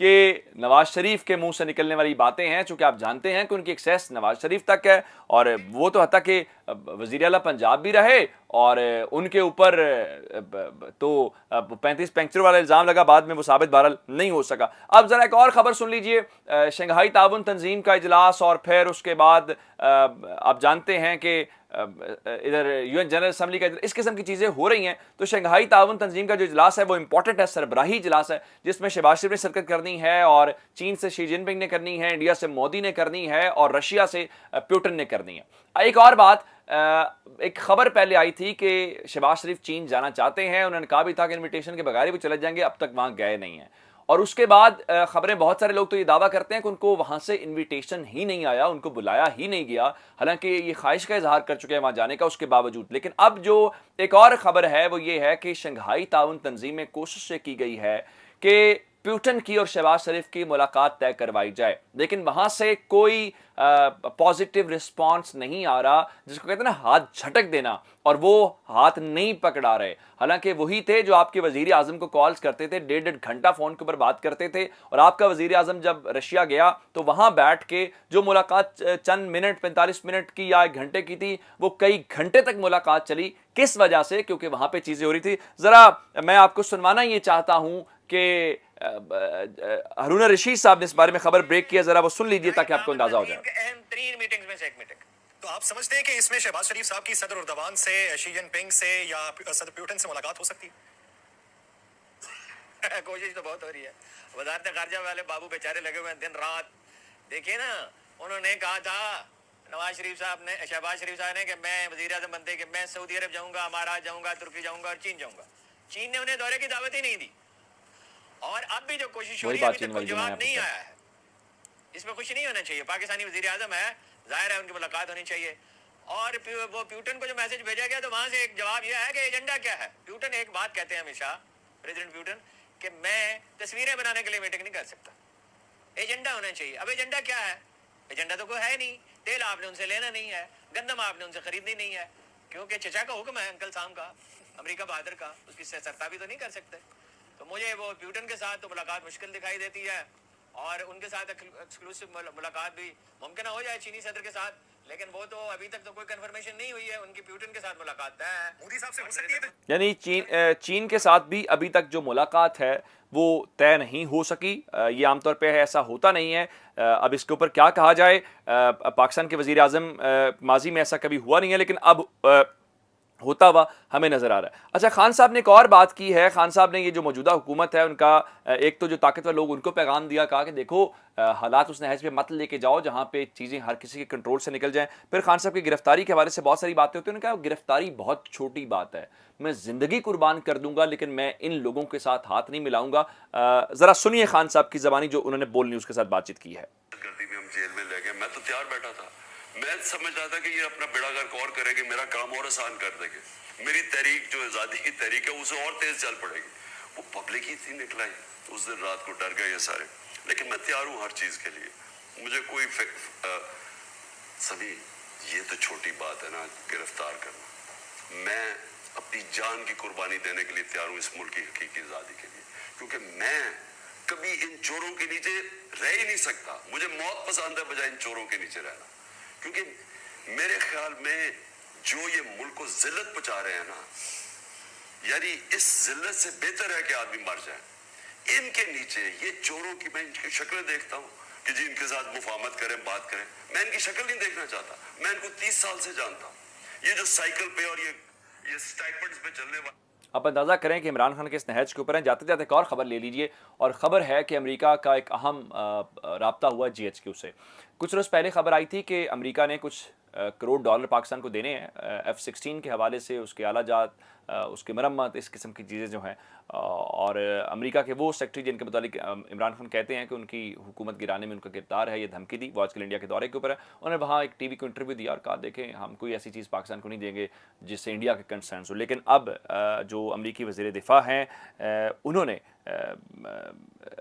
کہ نواز شریف کے منہ سے نکلنے والی باتیں ہیں، چونکہ آپ جانتے ہیں کہ ان کی ایکسیس نواز شریف تک ہے، اور وہ تو حتیٰ کہ وزیر اعلیٰ پنجاب بھی رہے، اور ان کے اوپر تو 35 پینکچر والا الزام لگا، بعد میں وہ ثابت بہرحال نہیں ہو سکا۔ اب ذرا ایک اور خبر سن لیجئے، شنگھائی تعاون تنظیم کا اجلاس، اور پھر اس کے بعد آپ جانتے ہیں کہ ادھر یو این جنرل اسمبلی کا اس قسم کی چیزیں ہو رہی ہیں، تو شنگھائی تعاون تنظیم کا جو اجلاس ہے وہ امپورٹنٹ ہے، سربراہی اجلاس ہے، جس میں شہباز شریف نے شرکت کرنی ہے، اور چین سے شی جن پنگ نے کرنی ہے، انڈیا سے مودی نے کرنی ہے، اور رشیا سے پیوٹن نے کرنی ہے۔ ایک اور بات، ایک خبر پہلے آئی تھی کہ شہباز شریف چین جانا چاہتے ہیں، انہوں نے کہا بھی تھا کہ انویٹیشن کے بغیر ہی وہ چلے جائیں گے، اب تک وہاں گئے نہیں ہیں، اور اس کے بعد خبریں، بہت سارے لوگ تو یہ دعویٰ کرتے ہیں کہ ان کو وہاں سے انویٹیشن ہی نہیں آیا، ان کو بلایا ہی نہیں گیا، حالانکہ یہ خواہش کا اظہار کر چکے ہیں وہاں جانے کا اس کے باوجود۔ لیکن اب جو ایک اور خبر ہے وہ یہ ہے کہ شنگھائی تعاون تنظیم میں کوشش یہ کی گئی ہے کہ پیوٹن کی اور شہباز شریف کی ملاقات طے کروائی جائے، لیکن وہاں سے کوئی پازیٹیو رسپانس نہیں آ رہا، جس کو کہتے ہیں نا ہاتھ جھٹک دینا، اور وہ ہاتھ نہیں پکڑا رہے، حالانکہ وہی تھے جو آپ کے وزیر اعظم کو کالز کرتے تھے، 1.5 گھنٹہ فون کے اوپر بات کرتے تھے، اور آپ کا وزیر اعظم جب رشیا گیا تو وہاں بیٹھ کے جو ملاقات چند منٹ، 45 منٹ کی یا 1 گھنٹے کی تھی، وہ کئی گھنٹے تک ملاقات چلی۔ کس وجہ سے؟ کیونکہ وہاں پہ چیزیں ہو رہی تھی۔ ذرا میں آپ کو سنوانا یہ چاہتا ہوں کہ ہارون رشید صاحب نے اس بارے میں خبر بریک کیا، ذرا وہ سن لیجئے تاکہ آپ کو اندازہ ہو جائے۔ اہم ترین میٹنگز میں سے ایک میٹنگ، تو آپ سمجھتے ہیں کہ اس میں شہباز شریف صاحب کی صدر اردوان سے، شی جن پنگ سے، یا صدر پیوٹن سے ملاقات ہو سکتی ہے؟ کوشش تو بہت ہو رہی ہے، وزارت خارجہ والے بابو بیچارے لگے ہوئے ہیں دن رات۔ دیکھیے نا، انہوں نے کہا تھا نواز شریف صاحب نے، شہباز شریف صاحب نے، کہ میں وزیر اعظم بنتے کہ میں سعودی عرب جاؤں گا، امارات جاؤں گا، ترکی جاؤں گا اور چین جاؤں گا۔ چین نے انہیں دورے کی دعوت ہی نہیں دی، اور اب بھی جو کوشش ہو رہی ہے ابھی تک کوئی جواب نہیں آیا ہے۔ اس میں خوشی نہیں ہونا چاہیے، پاکستانی وزیر اعظم ہے، ظاہر ہے ان کی ملاقات ہونی چاہیے۔ اور وہ پیوٹن کو جو میسج بھیجا گیا تو وہاں سے ایک جواب یہ ہے کہ ایجنڈا کیا ہے۔ پیوٹن ایک بات کہتے ہیں ہمیشہ، پریزیڈنٹ پیوٹن، کہ میں تصویریں بنانے کے لیے میٹنگ نہیں کر سکتا، ایجنڈا ہونا چاہیے۔ اب ایجنڈا کیا ہے؟ ایجنڈا تو کوئی ہے نہیں، تیل آپ نے ان سے لینا نہیں ہے، گندم آپ نے ان سے خریدنی نہیں ہے، کیونکہ چچا کا حکم ہے، انکل سام کا، امریکہ بہادر کا، اس کی سرتابی تو نہیں کر سکتے۔ تو مجھے وہ پیوٹن کے ساتھ تو ملاقات مشکل دکھائی دیتی ہے، اور ان کے ساتھ ایکسکلوسیو ملاقات بھی ممکنہ ہو جائے چینی صدر کے ساتھ، لیکن وہ تو ابھی تک تو کوئی کنفرمیشن نہیں ہوئی ہے، ان کی پیوٹن کے ساتھ ملاقات طے ہے۔ مودی صاحب سے ہو سکتی ہے، یعنی چین کے ساتھ بھی ابھی تک جو ملاقات ہے وہ طے نہیں ہو سکی، یہ عام طور پہ ایسا ہوتا نہیں ہے۔ اب اس کے اوپر کیا کہا جائے، پاکستان کے وزیر اعظم ماضی میں ایسا کبھی ہوا نہیں ہے، لیکن اب ہوتا ہوا ہمیں نظر آ رہا ہے۔ اچھا، خان صاحب نے ایک اور بات کی ہے، خان صاحب نے یہ جو موجودہ حکومت ہے ان کا، ایک تو جو طاقتور لوگ ان کو پیغام دیا، کہا کہ دیکھو حالات اس نہج پہ مت لے کے جاؤ جہاں پہ چیزیں ہر کسی کے کنٹرول سے نکل جائیں۔ پھر خان صاحب کی گرفتاری کے حوالے سے بہت ساری باتیں ہوتی ہیں، انہوں نے کہا گرفتاری بہت چھوٹی بات ہے، میں زندگی قربان کر دوں گا لیکن میں ان لوگوں کے ساتھ ہاتھ نہیں ملاؤں گا۔ ذرا سنیے خان صاحب کی زبانی جو انہوں نے بول نیوز کے ساتھ بات چیت کی ہے۔ ہم جیل میں لے گئے، میں تو تیار بیٹھا تھا، میں سمجھ رہا تھا کہ یہ اپنا بیڑا گرک اور کرے گی، میرا کام اور آسان کر دے گے، میری تحریک جو آزادی کی تحریک ہے اسے اور تیز چل پڑے گی۔ وہ پبلک ہی تھی نکلا ہی، اس دن رات کو ڈر گئے یہ سارے، لیکن میں تیار ہوں ہر چیز کے لیے، مجھے کوئی سبھی یہ تو چھوٹی بات ہے نا گرفتار کرنا، میں اپنی جان کی قربانی دینے کے لیے تیار ہوں اس ملک کی حقیقی آزادی کے لیے، کیونکہ میں کبھی ان چوروں کے نیچے رہ ہی نہیں سکتا، مجھے موت پسند ہے بجائے ان چوروں کے نیچے رہنا، کیونکہ میرے خیال میں جو یہ ملک کو ذلت پہنچا رہے ہیں نا، یعنی اس ذلت سے بہتر ہے کہ آدمی مر جائے۔ ان کے نیچے یہ چوروں کی میں ان کی شکلیں دیکھتا ہوں کہ جی ان کے ساتھ مفاہمت کریں، بات کریں، میں ان کی شکل نہیں دیکھنا چاہتا، میں ان کو 30 سال سے جانتا ہوں، یہ جو سائیکل پہ اور یہ سٹائپنڈز پہ چلنے والا۔ آپ اندازہ کریں کہ عمران خان کے اس نہج کے اوپر ہیں۔ جاتے جاتے ایک اور خبر لے لیجئے، اور خبر ہے کہ امریکہ کا ایک اہم رابطہ ہوا GHQ سے۔ کچھ روز پہلے خبر آئی تھی کہ امریکہ نے کچھ کروڑ ڈالر پاکستان کو دینے ہیں F-16 کے حوالے سے، اس کے آلہ جات، اس کی مرمت، اس قسم کی چیزیں جو ہیں، اور امریکہ کے وہ سیکٹری جن کے متعلق عمران خان کہتے ہیں کہ ان کی حکومت گرانے میں ان کا کردار ہے، یہ دھمکی دی، وہ آج کل انڈیا کے دورے کے اوپر ہے، انہوں نے وہاں ایک ٹی وی کو انٹرویو دیا اور کہا دیکھیں ہم کوئی ایسی چیز پاکستان کو نہیں دیں گے جس سے انڈیا کے کنسرنس ہو۔ لیکن اب جو امریکی وزیر دفاع ہیں انہوں نے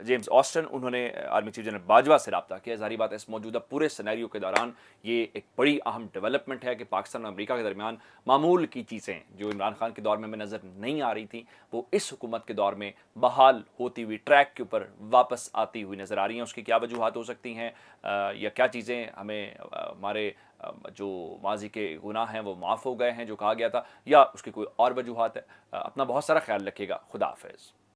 جیمز آسٹن، انہوں نے آرمی چیف جنرل باجوہ سے رابطہ کیا۔ ظاہری بات ہے اس موجودہ پورے سینیریو کے دوران یہ ایک بڑی اہم ڈیولپمنٹ ہے کہ پاکستان اور امریکہ کے درمیان معمول کی چیزیں جو عمران خان کے دور دور میں نظر نہیں آ رہی تھیں وہ اس حکومت کے دور میں بحال ہوتی ہوئی ٹریک کے اوپر واپس آتی ہوئی نظر آ رہی ہیں. اس کی کیا وجوہات ہو سکتی ہیں یا کیا چیزیں ہمیں ہمارے جو ماضی کے گناہ ہیں وہ معاف ہو گئے ہیں جو کہا گیا تھا, یا اس کی کوئی اور وجوہات ہے؟ اپنا بہت سارا خیال رکھیے گا. خدا حافظ.